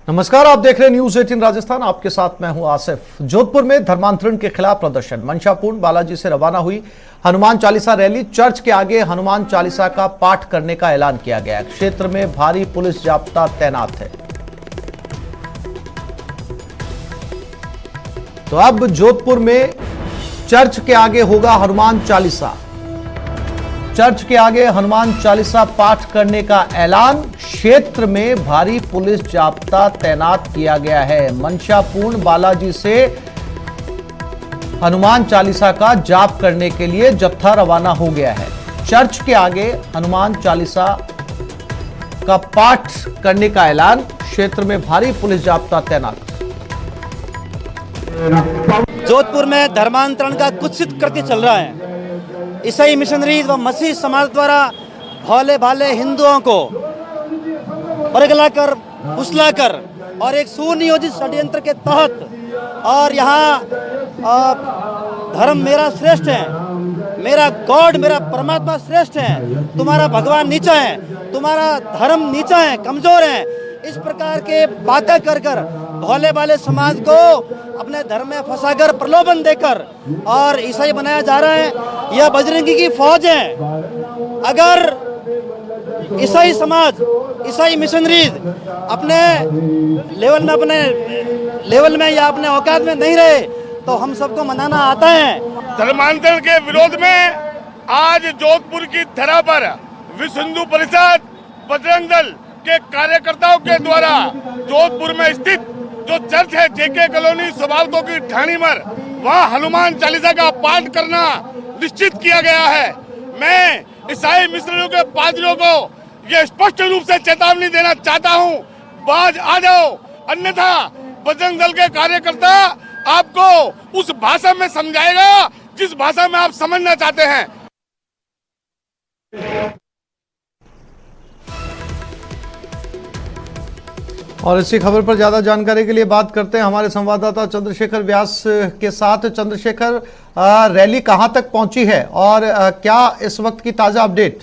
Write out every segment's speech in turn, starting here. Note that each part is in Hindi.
नमस्कार, आप देख रहे हैं न्यूज 18 राजस्थान। आपके साथ मैं हूं आसिफ। जोधपुर में धर्मांतरण के खिलाफ प्रदर्शन। मंशापूर्ण बालाजी से रवाना हुई हनुमान चालीसा रैली। चर्च के आगे हनुमान चालीसा का पाठ करने का ऐलान किया गया। क्षेत्र में भारी पुलिस जाब्ता तैनात है। तो अब जोधपुर में चर्च के आगे होगा हनुमान चालीसा। चर्च के आगे हनुमान चालीसा पाठ करने का ऐलान। क्षेत्र में भारी पुलिस जाब्ता तैनात किया गया है। मंशापूर्ण बालाजी से हनुमान चालीसा का जाप करने के लिए जत्था रवाना हो गया है। चर्च के आगे हनुमान चालीसा का पाठ करने का ऐलान। क्षेत्र में भारी पुलिस जाब्ता तैनात। जोधपुर में धर्मांतरण का कुत्सित कृत्य चल रहा है। ईसाई मिशनरीज व मसीह समाज द्वारा भोले भाले हिंदुओं को परगलाकर फुसलाकर और एक सुनियोजित षड्यंत्र के तहत और यहाँ धर्म मेरा श्रेष्ठ है, मेरा गॉड मेरा परमात्मा श्रेष्ठ है, तुम्हारा भगवान नीचा है, तुम्हारा धर्म नीचा है, कमजोर है, इस प्रकार के बातें कर कर भोले भाले समाज को अपने धर्म में फंसाकर प्रलोभन देकर और ईसाई बनाया जा रहा है। यह बजरंगी की फौज है। अगर ईसाई समाज, ईसाई मिशनरीज अपने लेवल में या अपने औकात में नहीं रहे तो हम सबको मनाना आता है। धर्मांतरण के विरोध में आज जोधपुर की धरा पर विश्व हिंदू परिषद, बजरंग दल के कार्यकर्ताओं के द्वारा जोधपुर में स्थित जो चर्च है जेके कॉलोनी सुबालतो की ढाणी पर वहाँ हनुमान चालीसा का पाठ करना निश्चित किया गया है। मैं ईसाई मिशनरियों के पादरियों को ये स्पष्ट रूप से चेतावनी देना चाहता हूँ, बाज आ जाओ, अन्यथा बजरंग दल के कार्यकर्ता आपको उस भाषा में समझाएगा जिस भाषा में आप समझना चाहते हैं। और इसी खबर पर ज्यादा जानकारी के लिए बात करते हैं हमारे संवाददाता चंद्रशेखर व्यास के साथ। चंद्रशेखर, रैली कहां तक पहुंची है और क्या इस वक्त की ताजा अपडेट?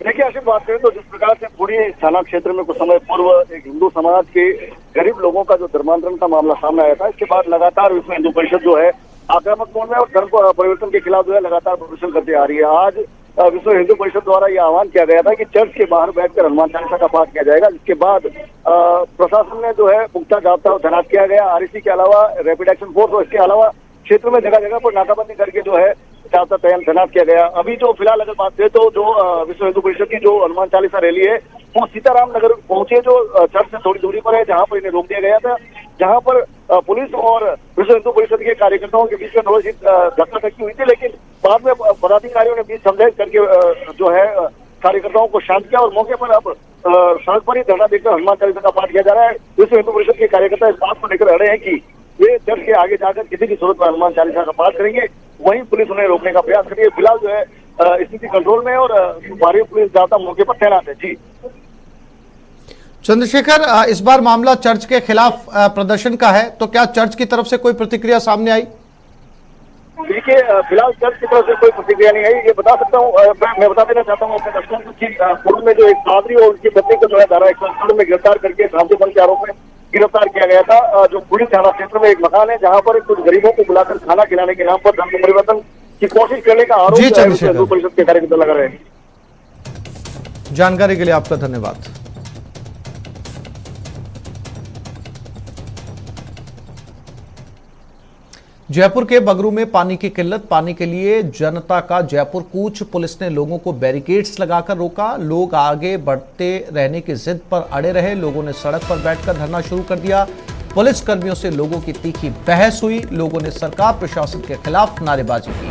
देखिए आशिफ, बात करें तो जिस प्रकार से पूरी थाना क्षेत्र में कुछ समय पूर्व एक हिंदू समाज के गरीब लोगों का जो धर्मांतरण का मामला सामने आया था, इसके बाद लगातार विश्व हिंदू परिषद जो है आक्रामक मोड में और धर्म परिवर्तन के खिलाफ जो है लगातार प्रदर्शन करती आ रही है। आज विश्व हिंदू परिषद द्वारा यह आह्वान किया गया था कि चर्च के बाहर बैठकर हनुमान चालीसा का पाठ किया जाएगा, जिसके बाद प्रशासन ने जो है पुख्ता जाब्ता तैनात किया गया। आरएसी के अलावा रैपिड एक्शन फोर्स और इसके अलावा क्षेत्र में जगह जगह पर नाकाबंदी करके जो है जाब्ता तैनात किया गया। अभी जो फिलहाल अगर बात करें तो जो विश्व हिंदू परिषद की जो हनुमान चालीसा रैली है वो सीताराम नगर पहुंचे, जो चर्च से थोड़ी दूरी पर है, जहां पर इन्हें रोक दिया गया था, जहां पर पुलिस और विश्व हिंदू परिषद के कार्यकर्ताओं के बीच में थोड़ी सी धक्का-धक्की हुई थी, लेकिन बाद में पदाधिकारियों ने बीच समझाइश करके जो है कार्यकर्ताओं को शांत किया और मौके पर अब सड़क पर ही धरना देकर हनुमान चालीसा का पाठ किया जा रहा है। विश्व हिंदू परिषद के कार्यकर्ता इस बात को लेकर अड़े हैं कि वे चर्च के आगे जाकर किसी की सूरत में हनुमान चालीसा का पाठ करेंगे, वहीं पुलिस उन्हें रोकने का प्रयास करेगी। फिलहाल जो है स्थिति कंट्रोल में और भारी पुलिस जाब्ता मौके पर तैनात है। जी चंद्रशेखर, इस बार मामला चर्च के खिलाफ प्रदर्शन का है, तो क्या चर्च की तरफ से कोई प्रतिक्रिया सामने आई? देखिए फिलहाल चर्च की तरफ से कोई प्रतिक्रिया नहीं आई। ये बता सकता हूँ, मैं बता देना चाहता हूँ अपने दर्शकों को कि पूर्व में जो एक पादरी और उनकी पत्नी को जो है धारा 168 में गिरफ्तार करके साजिश के आरोप में गिरफ्तार किया गया था। जो पुरी थाना क्षेत्र में एक मकान है जहाँ पर कुछ गरीबों को बुलाकर खाना खिलाने के नाम पर धर्म परिवर्तन की कोशिश करने का आरोप हिंदू परिषद के कार्यकर्ता लगा रहे हैं। जानकारी के लिए आपका धन्यवाद। जयपुर के बगरू में पानी की किल्लत। पानी के लिए जनता का जयपुर कूच। पुलिस ने लोगों को बैरिकेड्स लगाकर रोका। लोग आगे बढ़ते रहने की जिद पर अड़े रहे। लोगों ने सड़क पर बैठकर धरना शुरू कर दिया। पुलिस कर्मियों से लोगों की तीखी बहस हुई। लोगों ने सरकार प्रशासन के खिलाफ नारेबाजी की।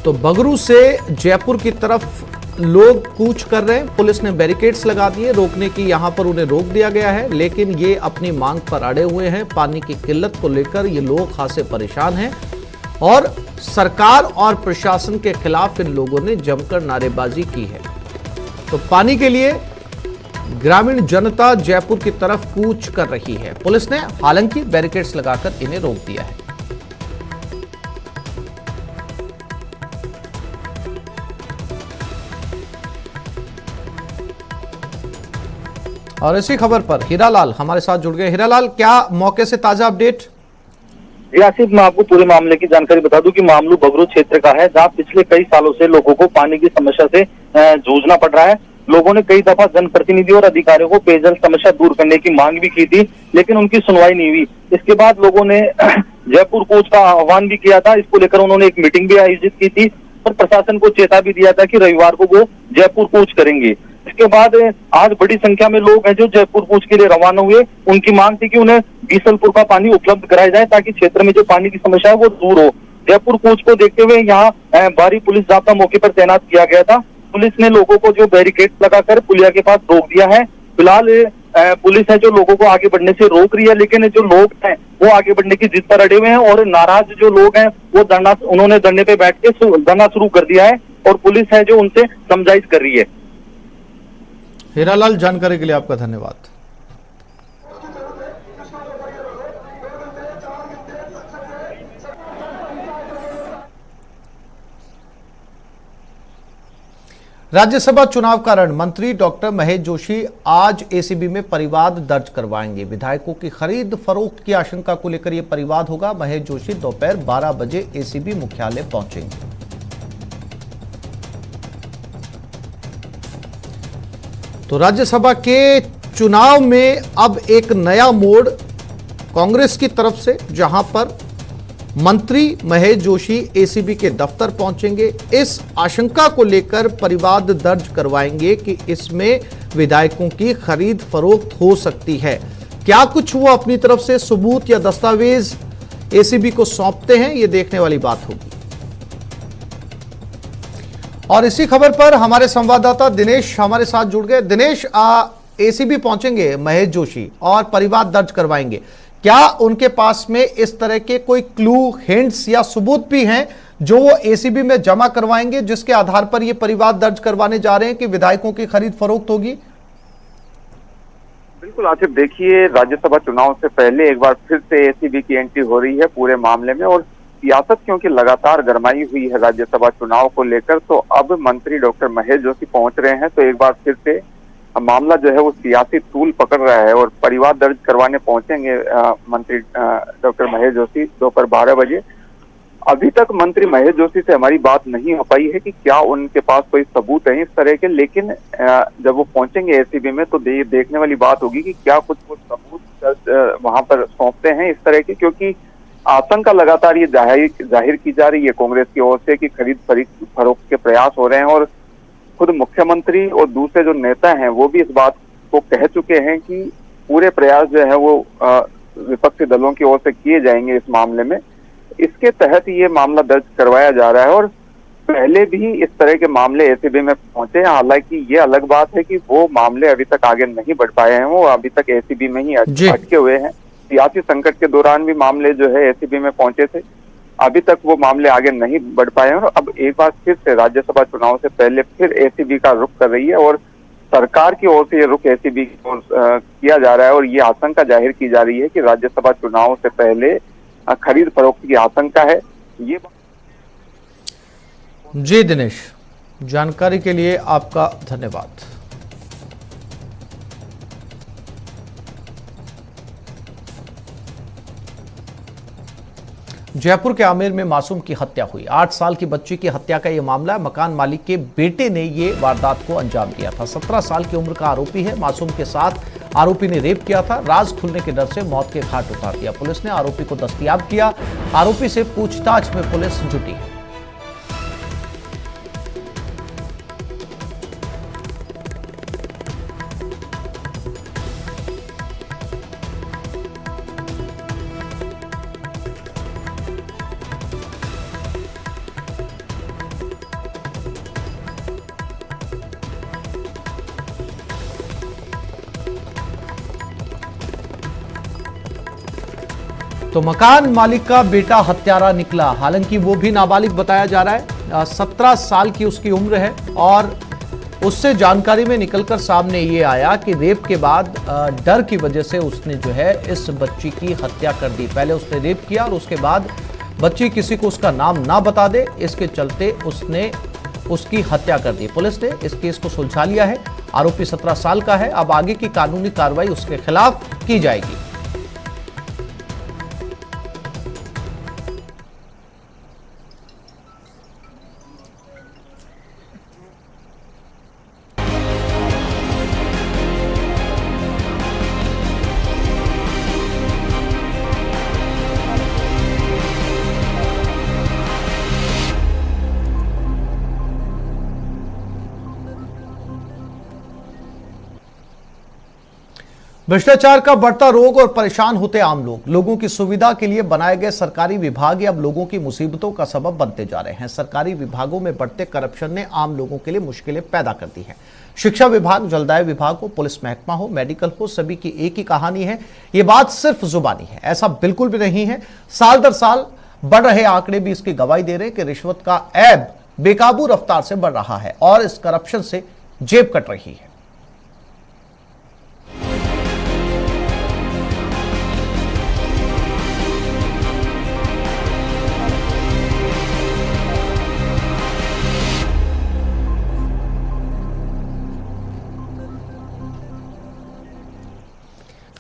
तो बगरू से जयपुर की तरफ लोग कूच कर रहे हैं। पुलिस ने बैरिकेड्स लगा दिए रोकने की, यहां पर उन्हें रोक दिया गया है, लेकिन ये अपनी मांग पर अड़े हुए हैं। पानी की किल्लत को लेकर ये लोग खासे परेशान हैं और सरकार और प्रशासन के खिलाफ इन लोगों ने जमकर नारेबाजी की है। तो पानी के लिए ग्रामीण जनता जयपुर की तरफ कूच कर रही है। पुलिस ने हालांकि बैरिकेड्स लगाकर इन्हें रोक दिया है। और इसी खबर पर हीरालाल हमारे साथ जुड़ गए। हीरालाल, क्या मौके से ताजा अपडेट? आसिफ, मैं आपको पूरे मामले की जानकारी बता दूं कि मामला बगरू क्षेत्र का है, जहां पिछले कई सालों से लोगों को पानी की समस्या से जूझना पड़ रहा है। लोगों ने कई दफा जनप्रतिनिधि और अधिकारियों को पेयजल समस्या दूर करने की मांग भी की थी, लेकिन उनकी सुनवाई नहीं हुई। इसके बाद लोगों ने जयपुर कूच का आह्वान भी किया था। इसको लेकर उन्होंने एक मीटिंग भी आयोजित की थी और प्रशासन को चेता भी दिया था कि रविवार को वो जयपुर कूच करेंगे। इसके बाद आज बड़ी संख्या में लोग हैं जो जयपुर कूच के लिए रवाना हुए। उनकी मांग थी कि उन्हें बीसलपुर का पानी उपलब्ध कराया जाए ताकि क्षेत्र में जो पानी की समस्या है वो दूर हो। जयपुर कूच को देखते हुए यहाँ भारी पुलिस जाब्ता मौके पर तैनात किया गया था। पुलिस ने लोगों को जो बैरिकेड लगाकर पुलिया के पास रोक दिया है। फिलहाल पुलिस है जो लोगों को आगे बढ़ने से रोक रही है, लेकिन जो लोग हैं वो आगे बढ़ने की जिद पर अड़े हुए हैं और नाराज जो लोग हैं वो उन्होंने धरने पे बैठ के धरना शुरू कर दिया है और पुलिस है जो उनसे समझाइश कर रही है। हीरालाल, जानकारी के लिए आपका धन्यवाद। राज्यसभा चुनाव का रण मंत्री डॉक्टर महेश जोशी आज एसीबी में परिवाद दर्ज करवाएंगे। विधायकों की खरीद फरोख्त की आशंका को लेकर यह परिवाद होगा। महेश जोशी दोपहर 12 बजे एसीबी मुख्यालय पहुंचेंगे। तो राज्यसभा के चुनाव में अब एक नया मोड़ कांग्रेस की तरफ से, जहां पर मंत्री महेश जोशी एसीबी के दफ्तर पहुंचेंगे। इस आशंका को लेकर परिवाद दर्ज करवाएंगे कि इसमें विधायकों की खरीद फरोख्त हो सकती है। क्या कुछ वो अपनी तरफ से सबूत या दस्तावेज एसीबी को सौंपते हैं, ये देखने वाली बात होगी। और इसी खबर पर हमारे संवाददाता दिनेश हमारे साथ जुड़ गए। दिनेश, एसीबी पहुंचेंगे महेश जोशी और परिवाद दर्ज करवाएंगे। क्या उनके पास में इस तरह के कोई क्लू, हिंट्स या सबूत भी हैं जो वो एसीबी में जमा करवाएंगे, जिसके आधार पर ये परिवाद दर्ज करवाने जा रहे हैं कि विधायकों की खरीद फरोख्त होगी? बिल्कुल आसिफ, देखिए राज्यसभा चुनाव से पहले एक बार फिर से एसीबी की एंट्री हो रही है पूरे मामले में। और सियासत क्योंकि लगातार गरमाई हुई है राज्यसभा चुनाव को लेकर, तो अब मंत्री डॉक्टर महेश जोशी पहुंच रहे हैं। तो एक बार फिर से मामला जो है वो सियासी तूल पकड़ रहा है और परिवाद दर्ज करवाने पहुंचेंगे मंत्री डॉक्टर महेश जोशी दोपहर 12 बजे। अभी तक मंत्री महेश जोशी से हमारी बात नहीं हो पाई है कि क्या उनके पास कोई सबूत है इस तरह के, लेकिन जब वो पहुंचेंगे एसीबी में तो देखने वाली बात होगी कि क्या कुछ वो सबूत वहां पर सौंपते हैं इस तरह के, क्योंकि आशंका लगातार ये जाहिर की जा रही है कांग्रेस की ओर से कि खरीद फरोख्त के प्रयास हो रहे हैं। और खुद मुख्यमंत्री और दूसरे जो नेता हैं वो भी इस बात को कह चुके हैं कि पूरे प्रयास जो है वो विपक्षी दलों की ओर से किए जाएंगे इस मामले में। इसके तहत ये मामला दर्ज करवाया जा रहा है। और पहले भी इस तरह के मामले एसीबी में पहुंचे हैं। हालांकि ये अलग बात है कि वो मामले अभी तक आगे नहीं बढ़ पाए हैं, वो अभी तक एसीबी में ही अटके हुए हैं। सियासी संकट के दौरान भी मामले जो है एसीबी में पहुंचे थे, अभी तक वो मामले आगे नहीं बढ़ पाए हैं। और अब एक बार फिर से राज्यसभा चुनाव से पहले फिर एसीबी का रुख कर रही है और सरकार की ओर से ये रुख एसीबी की ओर किया जा रहा है। और ये आशंका जाहिर की जा रही है कि राज्यसभा चुनाव से पहले खरीद फरोख्त की आशंका है। ये जी दिनेश, जानकारी के लिए आपका धन्यवाद। जयपुर के आमेर में मासूम की हत्या हुई। 8 साल की बच्ची की हत्या का यह मामला है। मकान मालिक के बेटे ने यह वारदात को अंजाम दिया था। 17 साल की उम्र का आरोपी है। मासूम के साथ आरोपी ने रेप किया था। राज खुलने के डर से मौत के घाट उतार दिया। पुलिस ने आरोपी को दस्तयाब किया। आरोपी से पूछताछ में पुलिस जुटी है। तो तो मकान मालिक का बेटा हत्यारा निकला, हालांकि वो भी नाबालिग बताया जा रहा है। 17 साल की उसकी उम्र है और उससे जानकारी में निकलकर सामने ये आया कि रेप के बाद डर की वजह से उसने जो है इस बच्ची की हत्या कर दी। पहले उसने रेप किया और उसके बाद बच्ची किसी को उसका नाम ना बता दे, इसके चलते उसने उसकी हत्या कर दी। पुलिस ने इस केस को सुलझा लिया है। आरोपी 17 साल का है। अब आगे की कानूनी कार्रवाई उसके खिलाफ की जाएगी। भ्रष्टाचार का बढ़ता रोग और परेशान होते आम लोग। लोगों की सुविधा के लिए बनाए गए सरकारी विभाग अब लोगों की मुसीबतों का सबब बनते जा रहे हैं। सरकारी विभागों में बढ़ते करप्शन ने आम लोगों के लिए मुश्किलें पैदा कर दी हैं। शिक्षा विभाग, जलदाय विभाग हो, पुलिस महकमा हो, मेडिकल हो, सभी की एक ही कहानी है। ये बात सिर्फ जुबानी है, ऐसा बिल्कुल भी नहीं है। साल दर साल बढ़ रहे आंकड़े भी इसकी गवाही दे रहे हैं कि रिश्वत का ऐब बेकाबू रफ्तार से बढ़ रहा है और इस करप्शन से जेब कट रही है।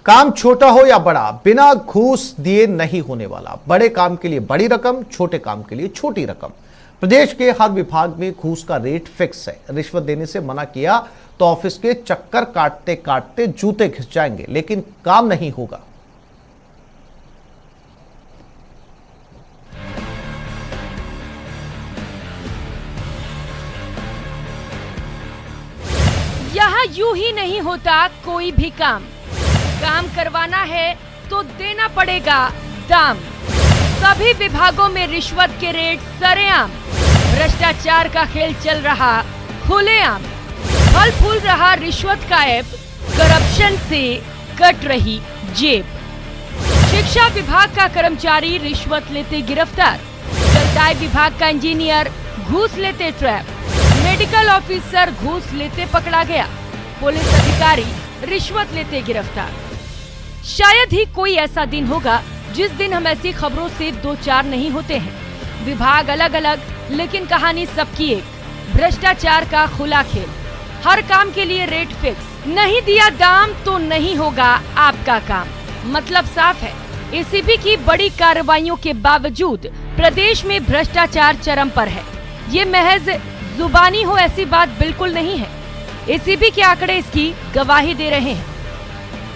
काम छोटा हो या बड़ा, बिना घूस दिए नहीं होने वाला। बड़े काम के लिए बड़ी रकम, छोटे काम के लिए छोटी रकम। प्रदेश के हर विभाग में घूस का रेट फिक्स है। रिश्वत देने से मना किया तो ऑफिस के चक्कर काटते काटते जूते घिस जाएंगे, लेकिन काम नहीं होगा। यहाँ यूं ही नहीं होता कोई भी काम करवाना है तो देना पड़ेगा दाम। सभी विभागों में रिश्वत के रेट सरेआम। भ्रष्टाचार का खेल चल रहा खुलेआम। फल फूल रहा रिश्वत का ऐब, करप्शन से कट रही जेब। शिक्षा विभाग का कर्मचारी रिश्वत लेते गिरफ्तार। जलदाय विभाग का इंजीनियर घूस लेते ट्रैप। मेडिकल ऑफिसर घूस लेते पकड़ा गया। पुलिस अधिकारी रिश्वत लेते गिरफ्तार। शायद ही कोई ऐसा दिन होगा जिस दिन हम ऐसी खबरों से दो चार नहीं होते हैं। विभाग अलग अलग, लेकिन कहानी सबकी एक। भ्रष्टाचार का खुला खेल। हर काम के लिए रेट फिक्स। नहीं दिया दाम तो नहीं होगा आपका काम। मतलब साफ है, एसीबी की बड़ी कार्रवाइयों के बावजूद प्रदेश में भ्रष्टाचार चरम पर है। ये महज जुबानी हो ऐसी बात बिल्कुल नहीं है। एसीबी के आंकड़े इसकी गवाही दे रहे हैं।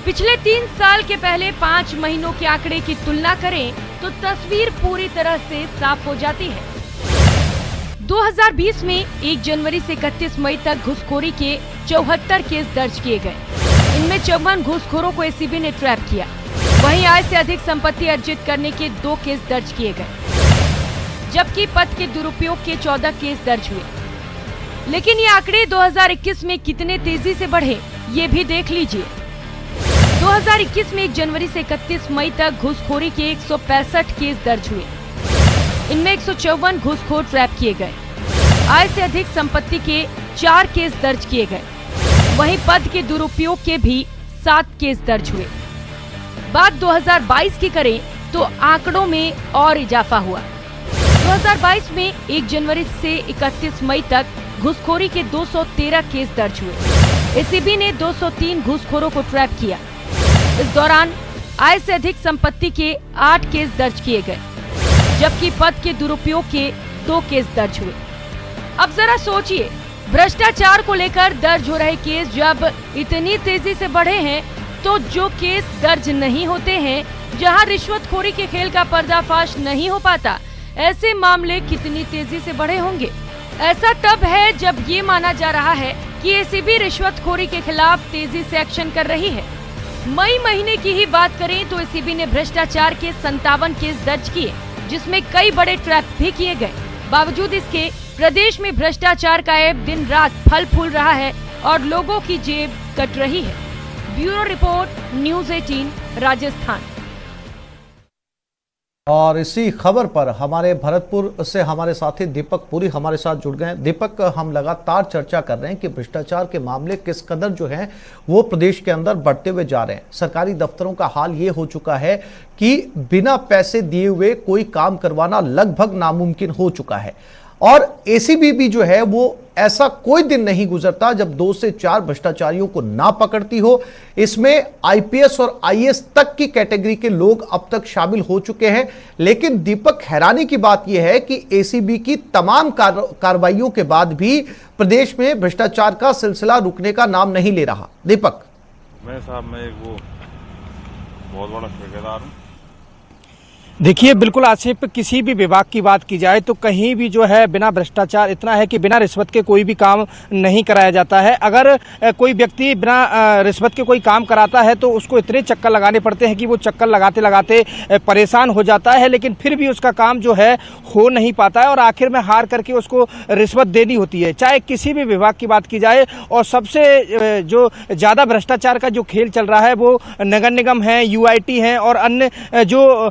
पिछले 3 साल के पहले 5 महीनों के आंकड़े की तुलना करें तो तस्वीर पूरी तरह से साफ हो जाती है। 2020 में 1 जनवरी से 31 मई तक घूसखोरी के 74 केस दर्ज किए गए। इनमें 54 घूसखोरों को एसीबी ने ट्रैप किया। वहीं आय से अधिक संपत्ति अर्जित करने के 2 केस दर्ज किए गए, जबकि पद के दुरुपयोग के 14 केस दर्ज हुए। लेकिन ये आंकड़े 2021 में कितने तेजी से बढ़े, ये भी देख लीजिए। 2021 में 1 जनवरी से 31 मई तक घूसखोरी के 165 केस दर्ज हुए। इनमें 154 घूसखोर ट्रैप किए गए। आय से अधिक संपत्ति के 4 केस दर्ज किए गए। वहीं पद के दुरुपयोग के भी 7 केस दर्ज हुए। बात 2022 की करें तो आंकड़ों में और इजाफा हुआ। 2022 में 1 जनवरी से 31 मई तक घूसखोरी के 213 केस दर्ज हुए। एसीबी ने 203 घूसखोरों को ट्रैप किया। इस दौरान आय से अधिक संपत्ति के 8 केस दर्ज किए गए, जबकि पद के दुरुपयोग के 2 केस दर्ज हुए। अब जरा सोचिए, भ्रष्टाचार को लेकर दर्ज हो रहे केस जब इतनी तेजी से बढ़े हैं, तो जो केस दर्ज नहीं होते हैं, जहां रिश्वतखोरी के खेल का पर्दाफाश नहीं हो पाता, ऐसे मामले कितनी तेजी से बढ़े होंगे। ऐसा तब है जब ये माना जा रहा है कि एसीबी रिश्वतखोरी के खिलाफ तेजी से एक्शन कर रही है। मई महीने की ही बात करें तो एसीबी ने भ्रष्टाचार के 57 केस दर्ज किए, जिसमें कई बड़े ट्रैप भी किए गए। बावजूद इसके प्रदेश में भ्रष्टाचार का ऐब दिन रात फल फूल रहा है और लोगों की जेब कट रही है। Bureau report, news 18 Rajasthan. और इसी खबर पर हमारे भरतपुर से हमारे साथी दीपक पुरी हमारे साथ जुड़ गए हैं। दीपक, हम लगातार चर्चा कर रहे हैं कि भ्रष्टाचार के मामले किस कदर जो हैं वो प्रदेश के अंदर बढ़ते हुए जा रहे हैं। सरकारी दफ्तरों का हाल ये हो चुका है कि बिना पैसे दिए हुए कोई काम करवाना लगभग नामुमकिन हो चुका है। और एसीबी भी जो है वो ऐसा कोई दिन नहीं गुजरता जब 2 से 4 भ्रष्टाचारियों को ना पकड़ती हो। इसमें आईपीएस और आईएएस तक की कैटेगरी के लोग अब तक शामिल हो चुके हैं। लेकिन दीपक, हैरानी की बात यह है कि एसीबी की तमाम कार्रवाइयों के बाद भी प्रदेश में भ्रष्टाचार का सिलसिला रुकने का नाम नहीं ले रहा। दीपक, मैं एक बहुत बड़ा ठेकेदार हूँ। देखिए, बिल्कुल आसिफ, किसी भी विभाग की बात की जाए तो कहीं भी जो है बिना भ्रष्टाचार इतना है कि बिना रिश्वत के कोई भी काम नहीं कराया जाता है। अगर कोई व्यक्ति बिना रिश्वत के कोई काम कराता है तो उसको इतने चक्कर लगाने पड़ते हैं कि वो चक्कर लगाते लगाते परेशान हो जाता है, लेकिन फिर भी उसका काम जो है हो नहीं पाता है और आखिर में हार करके उसको रिश्वत देनी होती है। चाहे किसी भी विभाग की बात की जाए, और सबसे जो ज़्यादा भ्रष्टाचार का जो खेल चल रहा है वो नगर निगम है, यूआईटी है और अन्य जो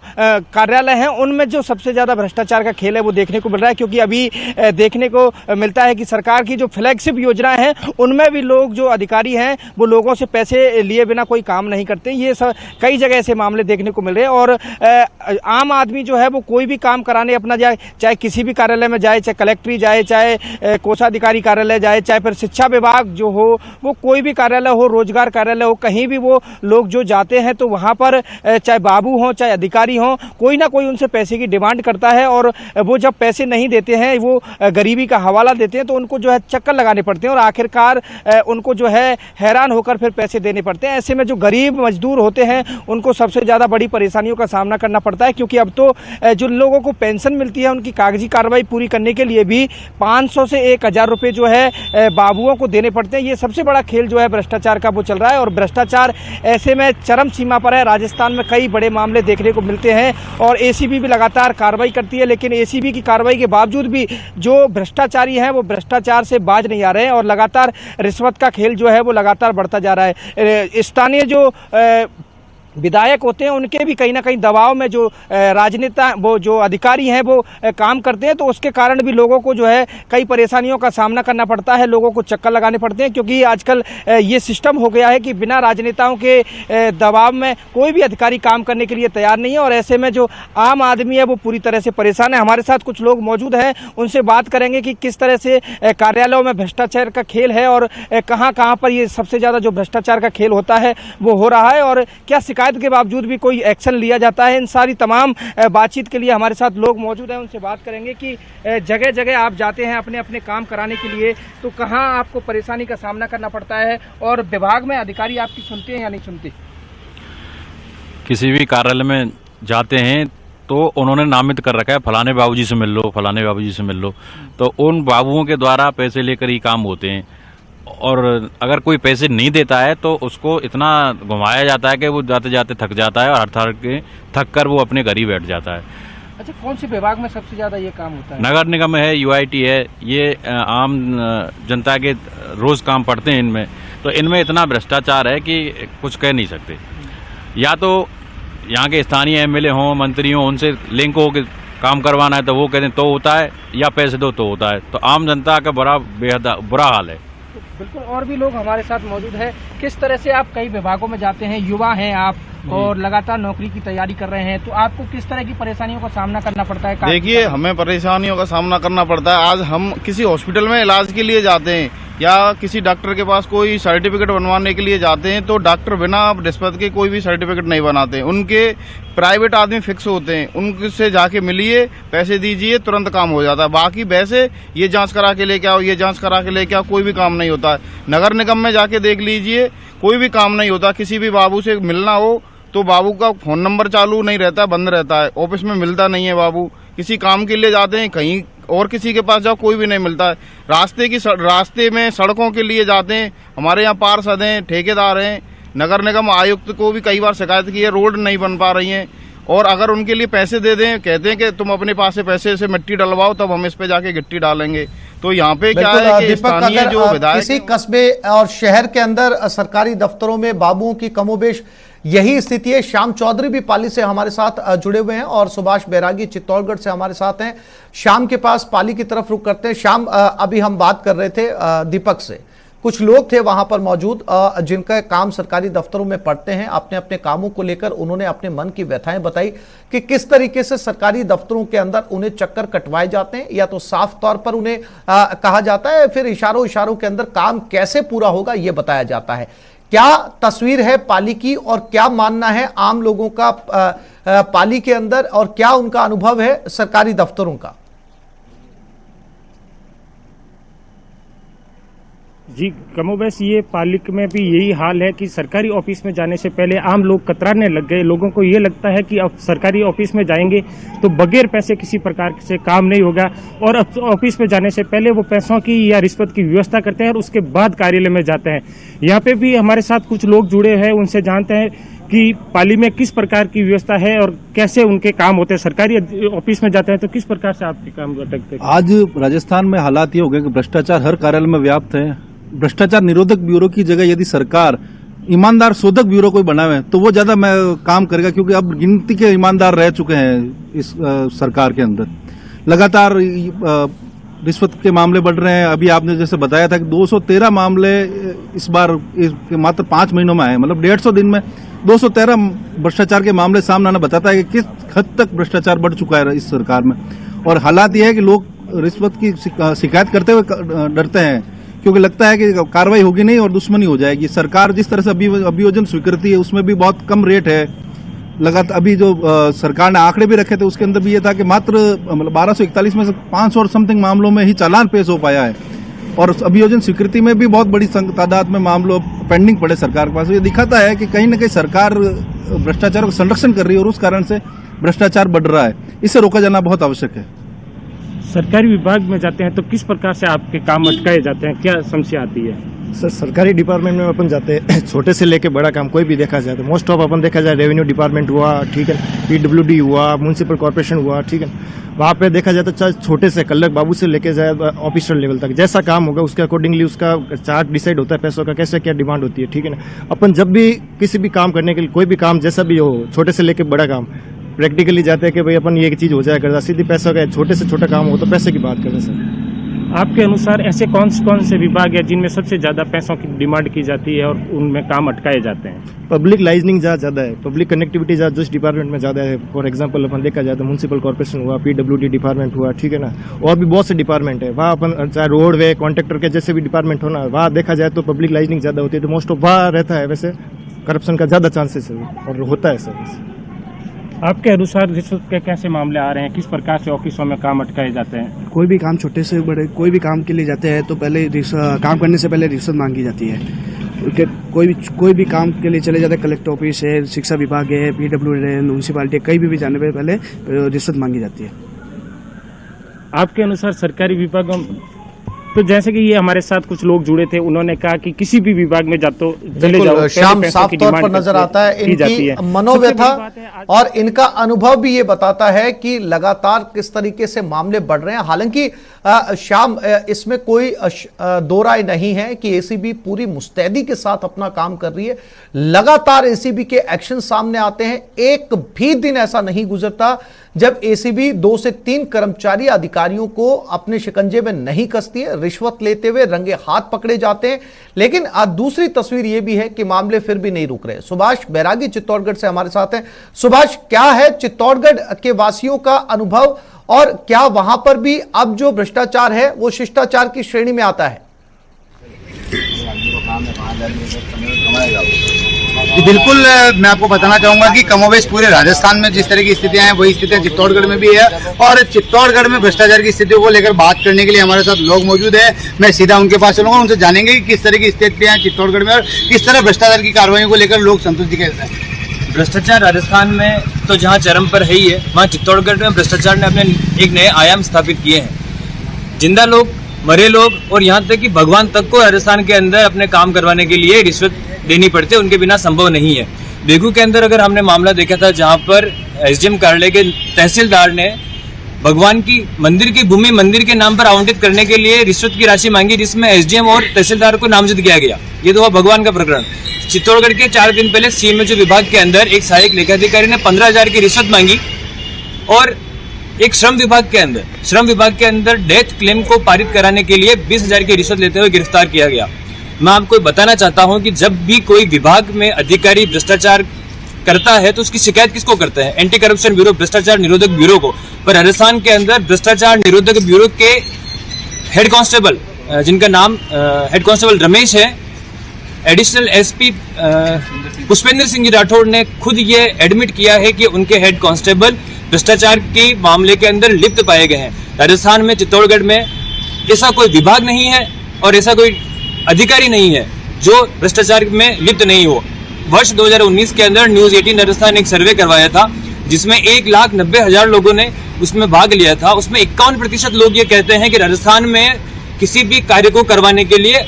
कार्यालय हैं, उनमें जो सबसे ज़्यादा भ्रष्टाचार का खेल है वो देखने को मिल रहा है। क्योंकि अभी देखने को मिलता है कि सरकार की जो फ्लैगशिप योजनाएं हैं उनमें भी लोग जो अधिकारी हैं वो लोगों से पैसे लिए बिना कोई काम नहीं करते। ये सब कई जगह ऐसे मामले देखने को मिल रहे हैं। और आम आदमी जो है वो कोई भी काम कराने अपना जाए, चाहे किसी भी कार्यालय में जाए, चाहे कलेक्ट्री जाए, चाहे कोषाधिकारी कार्यालय जाए, चाहे फिर शिक्षा विभाग जो हो, वो कोई भी कार्यालय हो, रोजगार कार्यालय हो, कहीं भी वो लोग जो जाते हैं तो वहाँ पर चाहे बाबू हों चाहे अधिकारी हों, कोई ना कोई उनसे पैसे की डिमांड करता है। और वो जब पैसे नहीं देते हैं, वो गरीबी का हवाला देते हैं, तो उनको जो है चक्कर लगाने पड़ते हैं और आखिरकार उनको जो है हैरान होकर फिर पैसे देने पड़ते हैं। ऐसे में जो गरीब मजदूर होते हैं उनको सबसे ज़्यादा बड़ी परेशानियों का सामना करना पड़ता है। क्योंकि अब तो जो लोगों को पेंशन मिलती है उनकी कागजी कार्रवाई पूरी करने के लिए भी 500 से 1000 रुपये जो है बाबुओं को देने पड़ते हैं। ये सबसे बड़ा खेल जो है भ्रष्टाचार का वो चल रहा है और भ्रष्टाचार ऐसे में चरम सीमा पर है। राजस्थान में कई बड़े मामले देखने को मिलते हैं और एसीबी भी लगातार कार्रवाई करती है, लेकिन एसीबी की कार्रवाई के बावजूद भी जो भ्रष्टाचारी हैं वो भ्रष्टाचार से बाज नहीं आ रहे हैं और लगातार रिश्वत का खेल जो है वो लगातार बढ़ता जा रहा है। स्थानीय जो विधायक होते हैं उनके भी कहीं ना कहीं दबाव में जो राजनेता वो जो अधिकारी हैं वो काम करते हैं, तो उसके कारण भी लोगों को जो है कई परेशानियों का सामना करना पड़ता है, लोगों को चक्कर लगाने पड़ते हैं। क्योंकि आजकल ये सिस्टम हो गया है कि बिना राजनेताओं के दबाव में कोई भी अधिकारी काम करने के लिए तैयार नहीं है और ऐसे में जो आम आदमी है वो पूरी तरह से परेशान है। हमारे साथ कुछ लोग मौजूद हैं, उनसे बात करेंगे कि किस तरह से कार्यालयों में भ्रष्टाचार का खेल है और कहाँ कहाँ पर ये सबसे ज़्यादा जो भ्रष्टाचार का खेल होता है वो हो रहा है और क्या शिकायत के बावजूद भी कोई एक्शन लिया जाता है। इन सारी तमाम बातचीत के लिए हमारे साथ लोग मौजूद हैं, उनसे बात करेंगे कि जगह जगह आप जाते हैं अपने अपने काम कराने के लिए, तो कहां आपको परेशानी का सामना करना पड़ता है और विभाग में अधिकारी आपकी सुनते हैं या नहीं सुनते? किसी भी कार्यालय में जाते हैं तो उन्होंने नामित कर रखा है फलाने बाबूजी से मिल लो, फलाने बाबूजी से मिल लो, तो उन बाबुओं के द्वारा पैसे लेकर ही काम होते हैं। और अगर कोई पैसे नहीं देता है तो उसको इतना घुमाया जाता है कि वो जाते जाते थक जाता है और थक कर वो अपने घर ही बैठ जाता है। अच्छा, कौन से विभाग में सबसे ज़्यादा ये काम होता है? नगर निगम है, यूआईटी है, ये आम जनता के रोज़ काम पड़ते हैं इनमें, तो इनमें इतना भ्रष्टाचार है कि कुछ कह नहीं सकते। या तो यहाँ के स्थानीय एमएलए हों, मंत्री हों, उनसे लिंक हो के काम करवाना है तो वो कहते हैं तो होता है, या पैसे दो तो होता है। तो आम जनता का बेहद बुरा हाल है। बिल्कुल, और भी लोग हमारे साथ मौजूद है। किस तरह से आप कई विभागों में जाते हैं, युवा हैं आप और लगातार नौकरी की तैयारी कर रहे हैं, तो आपको किस तरह की परेशानियों का सामना करना पड़ता है? देखिए, हमें परेशानियों का सामना करना पड़ता है। आज हम किसी हॉस्पिटल में इलाज के लिए जाते हैं या किसी डॉक्टर के पास कोई सर्टिफिकेट बनवाने के लिए जाते हैं तो डॉक्टर बिना रिश्वत के कोई भी सर्टिफिकेट नहीं बनाते। उनके प्राइवेट आदमी फिक्स होते हैं, उनसे जाके मिलिए, पैसे दीजिए, तुरंत काम हो जाता है। बाकी वैसे ये जांच करा के लेके आओ, ये जांच करा के लेके आओ, कोई भी काम नहीं होता है। नगर निगम में जाके देख लीजिए, कोई भी काम नहीं होता। किसी भी बाबू से मिलना हो तो बाबू का फोन नंबर चालू नहीं रहता, बंद रहता है, ऑफिस में मिलता नहीं है बाबू। किसी काम के लिए जाते हैं कहीं और किसी के पास जाओ, कोई भी नहीं मिलता है। रास्ते में सड़कों के लिए जाते हैं, हमारे यहाँ पार्षद हैं, ठेकेदार हैं, नगर निगम आयुक्त को भी कई बार शिकायत की है, रोड नहीं बन पा रही हैं। और अगर उनके लिए पैसे दे दें, कहते हैं कि तुम अपने पास से पैसे से मिट्टी डलवाओ तब हम इस पे जाके गिट्टी डालेंगे। तो यहाँ पे क्या है कि स्थानीय जो विधायक किसी कस्बे और शहर के अंदर सरकारी दफ्तरों में बाबुओं की कमोबेश यही स्थिति है। श्याम चौधरी भी पाली से हमारे साथ जुड़े हुए हैं और सुभाष बैरागी चित्तौड़गढ़ से हमारे साथ हैं। श्याम के पास पाली की तरफ रुख करते हैं। श्याम, अभी हम बात कर रहे थे दीपक से, कुछ लोग थे वहां पर मौजूद जिनका काम सरकारी दफ्तरों में पड़ते हैं, अपने अपने कामों को लेकर उन्होंने अपने मन की व्यथाएं बताई कि किस तरीके से सरकारी दफ्तरों के अंदर उन्हें चक्कर कटवाए जाते हैं, या तो साफ तौर पर उन्हें कहा जाता है, फिर इशारों के अंदर काम कैसे पूरा होगा ये बताया जाता है। क्या तस्वीर है पाली की और क्या मानना है आम लोगों का पाली के अंदर, और क्या उनका अनुभव है सरकारी दफ्तरों का? जी, कमोबेश ये पालिक में भी यही हाल है कि सरकारी ऑफिस में जाने से पहले आम लोग कतराने लग गए। लोगों को ये लगता है कि अब सरकारी ऑफिस में जाएंगे तो बगैर पैसे किसी प्रकार से काम नहीं होगा, और अब ऑफिस में जाने से पहले वो पैसों की या रिश्वत की व्यवस्था करते हैं और उसके बाद कार्यालय में जाते हैं। यहाँ पे भी हमारे साथ कुछ लोग जुड़े हैं, उनसे जानते हैं कि पाली में किस प्रकार की व्यवस्था है और कैसे उनके काम होते हैं। सरकारी ऑफिस में जाते हैं तो किस प्रकार से आपके काम भटकते हैं? आज राजस्थान में हालात ये हो गए कि भ्रष्टाचार हर कार्यालय में व्याप्त है। भ्रष्टाचार निरोधक ब्यूरो की जगह यदि सरकार ईमानदार शोधक ब्यूरो कोई बनावे तो वो ज्यादा काम करेगा, क्योंकि अब गिनती के ईमानदार रह चुके हैं इस सरकार के अंदर। लगातार रिश्वत के मामले बढ़ रहे हैं। अभी आपने जैसे बताया था कि 213 मामले इस बार मात्र 5 महीनों में आए, मतलब 150 दिन में 213 भ्रष्टाचार के मामले सामने आना बताता है कि किस हद तक भ्रष्टाचार बढ़ चुका है इस सरकार में। और हालात यह है कि लोग रिश्वत की शिकायत करते हुए डरते हैं, क्योंकि लगता है कि कार्रवाई होगी नहीं और दुश्मनी हो जाएगी। सरकार जिस तरह से अभियोजन स्वीकृति है उसमें भी बहुत कम रेट है। लगातार अभी जो सरकार ने आंकड़े भी रखे थे उसके अंदर भी ये था कि मात्र मतलब 1241 में से 500 और समथिंग मामलों में ही चालान पेश हो पाया है, और अभियोजन स्वीकृति में भी बहुत बड़ी तादाद में मामलों पेंडिंग पड़े सरकार के पास। ये दिखाता है कि कहीं न कहीं सरकार भ्रष्टाचार का संरक्षण कर रही है और उस कारण से भ्रष्टाचार बढ़ रहा है। इसे रोका जाना बहुत आवश्यक है। सरकारी विभाग में जाते हैं तो किस प्रकार से आपके काम अटकाए जाते हैं, क्या समस्या आती है? सर, सरकारी डिपार्टमेंट में अपन जाते हैं, छोटे से लेके बड़ा काम कोई भी देखा जाए तो मोस्ट ऑफ अपन देखा जाए रेवेन्यू डिपार्टमेंट हुआ, ठीक है, PWD हुआ, म्यूनसिपल कॉर्पोरेशन हुआ, ठीक है, वहाँ पे देखा जाए तो चाहे छोटे से कलर बाबू से लेके जाए ऑफिसर लेवल तक, जैसा काम होगा उसके अकॉर्डिंगली उसका चार्ट डिसाइड होता है, पैसों का कैसे क्या डिमांड होती है, ठीक है ना। अपन जब भी किसी भी काम करने के लिए, कोई भी काम जैसा भी हो, छोटे से लेके बड़ा काम, प्रैक्टिकली जाते हैं कि भाई अपन ये चीज हो जाए करता, सीधी पैसा का छोटे से छोटा काम हो तो पैसे की बात करें। सर, आपके अनुसार ऐसे कौन से विभाग है जिनमें सबसे ज्यादा पैसों की डिमांड की जाती है और उनमें काम अटकाए जाते हैं? पब्लिक लाइजनिंग ज्यादा है, पब्लिक कनेक्टिविटी जिस डिपार्टमेंट में ज्यादा है। फॉर एग्जांपल अपन देखा जाए तो म्यूनसिपल कॉर्पोरेशन हुआ, PWD डिपार्टमेंट हुआ, ठीक है ना, और भी बहुत से डिपार्टमेंट है। वहाँ अपन चाहे रोड वे कॉन्ट्रैक्टर के जैसे भी डिपार्टमेंट होना, वहाँ देखा जाए तो पब्लिक लाइजनिंग ज्यादा होती है, तो मोस्ट ऑफ वहाँ रहता है वैसे करप्शन का ज्यादा चांसेस है और होता है। सर, आपके अनुसार रिश्वत के कैसे मामले आ रहे हैं, किस प्रकार से ऑफिसों में काम अटकाए जाते हैं? कोई भी काम छोटे से बड़े कोई भी काम के लिए जाते हैं तो पहले काम करने से पहले रिश्वत मांगी जाती है। कोई भी काम के लिए चले जाते हैं, कलेक्टर ऑफिस है, शिक्षा विभाग है, PWD है, म्यूनसिपालिटी, कहीं भी जाने पर पहले रिश्वत मांगी जाती है। आपके अनुसार सरकारी विभागों, तो जैसे कि ये हमारे साथ कुछ लोग जुड़े थे, उन्होंने कहा कि किसी भी विभाग में जातो चले जाओ, श्याम साफ तौर पर नजर आता है इनकी मनोव्यथा, और इनका अनुभव भी ये बताता है कि लगातार किस तरीके से मामले बढ़ रहे हैं। हालांकि श्याम, इसमें कोई दो राय नहीं है कि एसीबी पूरी मुस्तैदी के साथ अपना काम कर रही है। लगातार एसीबी के एक्शन सामने आते हैं, एक भी दिन ऐसा नहीं गुजरता जब एसीबी 2 से 3 कर्मचारी अधिकारियों को अपने शिकंजे में नहीं कसती है, रिश्वत लेते हुए रंगे हाथ पकड़े जाते हैं। लेकिन दूसरी तस्वीर यह भी है कि मामले फिर भी नहीं रुक रहे। सुभाष बैरागी चित्तौड़गढ़ से हमारे साथ हैं। सुभाष, क्या है चित्तौड़गढ़ के वासियों का अनुभव, और क्या वहां पर भी अब जो भ्रष्टाचार है वो शिष्टाचार की श्रेणी में आता है? बिल्कुल, मैं आपको बताना चाहूंगा कि कमोबेश पूरे राजस्थान में जिस तरह की स्थितियां हैं वही स्थितियां चित्तौड़गढ़ में भी है, और चित्तौड़गढ़ में भ्रष्टाचार की स्थितियों को लेकर बात करने के लिए हमारे साथ लोग मौजूद हैं। मैं सीधा उनके पास चलूंगा, उनसे जानेंगे कि किस तरह की स्थितियां हैं चित्तौड़गढ़ में और किस तरह भ्रष्टाचार की कार्रवाई को लेकर लोग संतुष्टि कैसे हैं। भ्रष्टाचार राजस्थान में तो जहाँ चरम पर है ही है, वहाँ चित्तौड़गढ़ में भ्रष्टाचार ने अपने एक नए आयाम स्थापित किए हैं। जिंदा लोग, मरे लोग और यहाँ तक कि भगवान तक को राजस्थान के अंदर अपने काम करवाने के लिए रिश्वत देनी पड़ती है, उनके बिना संभव नहीं है। बेगू के अंदर अगर हमने मामला देखा था जहाँ पर SDM कार्यालय के तहसीलदार ने भगवान की मंदिर की भूमि मंदिर के नाम पर आवंटित करने के लिए रिश्वत की राशि मांगी, जिसमें एसडीएम और तहसीलदार को नामजद किया गया। ये तो हुआ भगवान का प्रकरण। चित्तौड़गढ़ के 4 दिन पहले सीएमएचओ विभाग के अंदर एक सहायक लेखाधिकारी ने 15,000 की रिश्वत मांगी और एक श्रम विभाग के अंदर डेथ क्लेम को पारित कराने के लिए 20,000 की रिश्वत लेते हुए गिरफ्तार किया गया। मैं आपको बताना चाहता हूं कि जब भी कोई विभाग में अधिकारी भ्रष्टाचार करता है तो उसकी शिकायत किसको करते हैं? एंटी करप्शन ब्यूरो, भ्रष्टाचार निरोधक ब्यूरो को। पर राजस्थान के अंदर भ्रष्टाचार निरोधक ब्यूरो के हेड कांस्टेबल, जिनका नाम हेड कांस्टेबल रमेश है, एडिशनल एसपी पुष्पेंद्र सिंह राठौड़ ने खुद ये एडमिट किया है कि उनके हेड कांस्टेबल भ्रष्टाचार के मामले के अंदर लिप्त पाए गए हैं। राजस्थान में चित्तौड़गढ़ में ऐसा कोई विभाग नहीं है और ऐसा कोई अधिकारी नहीं है जो भ्रष्टाचार में लिप्त नहीं हो। वर्ष 2019 के अंदर न्यूज 18 राजस्थान एक सर्वे करवाया था, जिसमें 1,90,000 लोगों ने उसमें भाग लिया था। उसमें 51% लोग ये कहते हैं कि राजस्थान में किसी भी कार्य को करवाने के लिए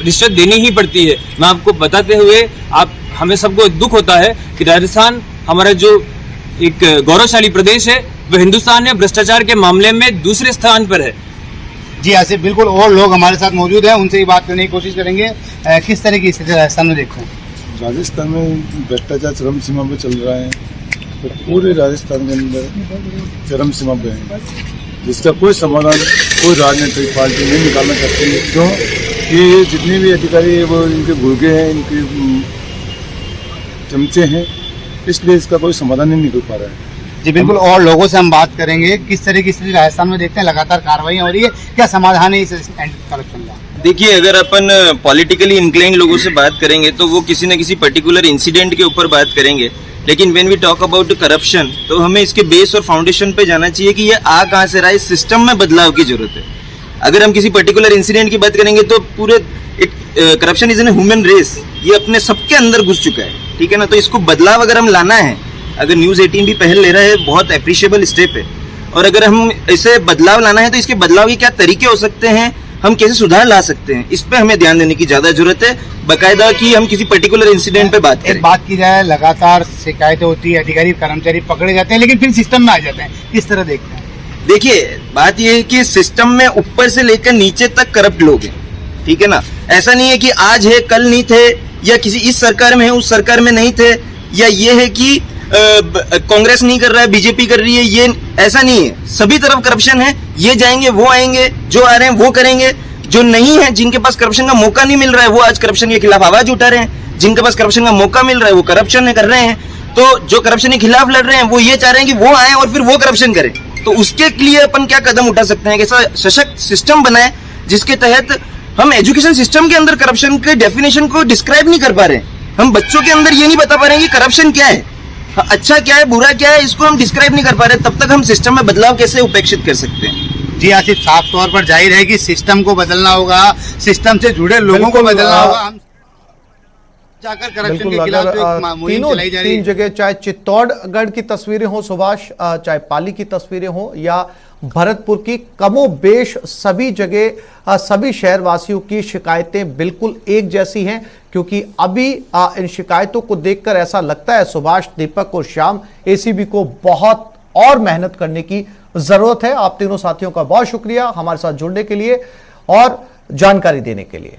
रिश्वत देनी ही पड़ती है। मैं आपको बताते हुए हमें सबको दुख होता है कि राजस्थान हमारा जो एक गौरवशाली प्रदेश है वह हिंदुस्तान में भ्रष्टाचार के मामले में दूसरे स्थान पर है। जी आसिफ, बिल्कुल और लोग हमारे साथ मौजूद हैं, उनसे ही बात करने की कोशिश करेंगे। किस तरह की स्थिति राजस्थान में देखते हैं? राजस्थान में भ्रष्टाचार चरम सीमा पे चल रहा है, तो पूरे राजस्थान के अंदर चरम सीमा पे है, जिसका कोई समाधान कोई राजनीतिक पार्टी नहीं निकालना चाहती है। क्यों? ये जितने भी अधिकारी है वो इनके भूखे हैं, इनके चमचे हैं, इसलिए इसका कोई समाधान नहीं निकल पा रहा है। जी बिल्कुल, और लोगों से हम बात करेंगे। किस तरह की स्थिति राजस्थान में देखते हैं? लगातार कार्रवाइयां हो रही है, क्या समाधान है इस एंटी करप्शन का? देखिए, अगर अपन पॉलिटिकली इंक्लाइंड लोगों से बात करेंगे तो वो किसी न किसी पर्टिकुलर इंसिडेंट के ऊपर बात करेंगे, लेकिन when we talk about corruption तो हमें इसके बेस और फाउंडेशन पे जाना चाहिए कि ये आ कहाँ से रहा है। इस सिस्टम में बदलाव की जरूरत है। अगर हम किसी पर्टिकुलर इंसिडेंट की बात करेंगे तो पूरे corruption is an human race, ये अपने सबके अंदर घुस चुका है, ठीक है ना। तो इसको बदलाव अगर हम लाना है, अगर न्यूज 18 भी पहल ले रहा है, बहुत अप्रिशिएबल स्टेप है। और अगर हम इसे बदलाव लाना है तो इसके बदलाव के क्या तरीके हो सकते हैं, हम कैसे सुधार ला सकते हैं, इस पे हमें ध्यान देने की ज्यादा जरूरत है, बकायदा कि हम किसी पर्टिकुलर इंसिडेंट पे बात करें। बात की जाए, लगातार शिकायतें होती है, अधिकारी कर्मचारी पकड़े जाते हैं लेकिन फिर सिस्टम में आ जाते हैं, किस तरह देखते हैं? देखिए, बात यह है कि सिस्टम में ऊपर से लेकर नीचे तक करप्ट लोग हैं, ठीक है ना। ऐसा नहीं है कि आज है कल नहीं थे, या किसी इस सरकार में है उस सरकार में नहीं थे, या ये है कि कांग्रेस नहीं कर रहा है बीजेपी कर रही है, ये ऐसा नहीं है। सभी तरफ करप्शन है, ये जाएंगे वो आएंगे, जो आ रहे हैं वो करेंगे, जो नहीं है, जिनके पास करप्शन का मौका नहीं मिल रहा है वो आज करप्शन के खिलाफ आवाज उठा रहे हैं, जिनके पास करप्शन का मौका मिल रहा है वो करप्शन कर रहे हैं। तो जो करप्शन के खिलाफ लड़ रहे हैं वो ये चाह रहे हैं कि वो आए और फिर वो करप्शन करें। तो उसके लिए अपन क्या कदम उठा सकते हैं, कैसा सशक्त सिस्टम बनाए जिसके तहत हम एजुकेशन सिस्टम के अंदर करप्शन के डेफिनेशन को डिस्क्राइब नहीं कर पा रहे हैं, हम बच्चों के अंदर ये नहीं बता पा रहे हैं कि करप्शन क्या है, अच्छा क्या है, बुरा क्या है, इसको हम डिस्क्राइब नहीं कर पा रहे। तब तक हम सिस्टम में बदलाव कैसे उपेक्षित कर सकते हैं? जी आसिफ, साफ तौर पर जाहिर है कि सिस्टम को बदलना होगा, सिस्टम से जुड़े लोगों को बदलना होगा। हम जाकर करप्शन के खिलाफ एक मुहिम चलाई जा रही है। तीन जगह, चाहे चित्तौड़गढ़ की तस्वीरें हो सुभाष, चाहे पाली की तस्वीरें हो या भरतपुर की, कमोबेश सभी जगह सभी शहरवासियों की शिकायतें बिल्कुल एक जैसी हैं। क्योंकि अभी इन शिकायतों को देखकर ऐसा लगता है सुभाष, दीपक और श्याम, एसीबी को बहुत और मेहनत करने की जरूरत है। आप तीनों साथियों का बहुत शुक्रिया हमारे साथ जुड़ने के लिए और जानकारी देने के लिए।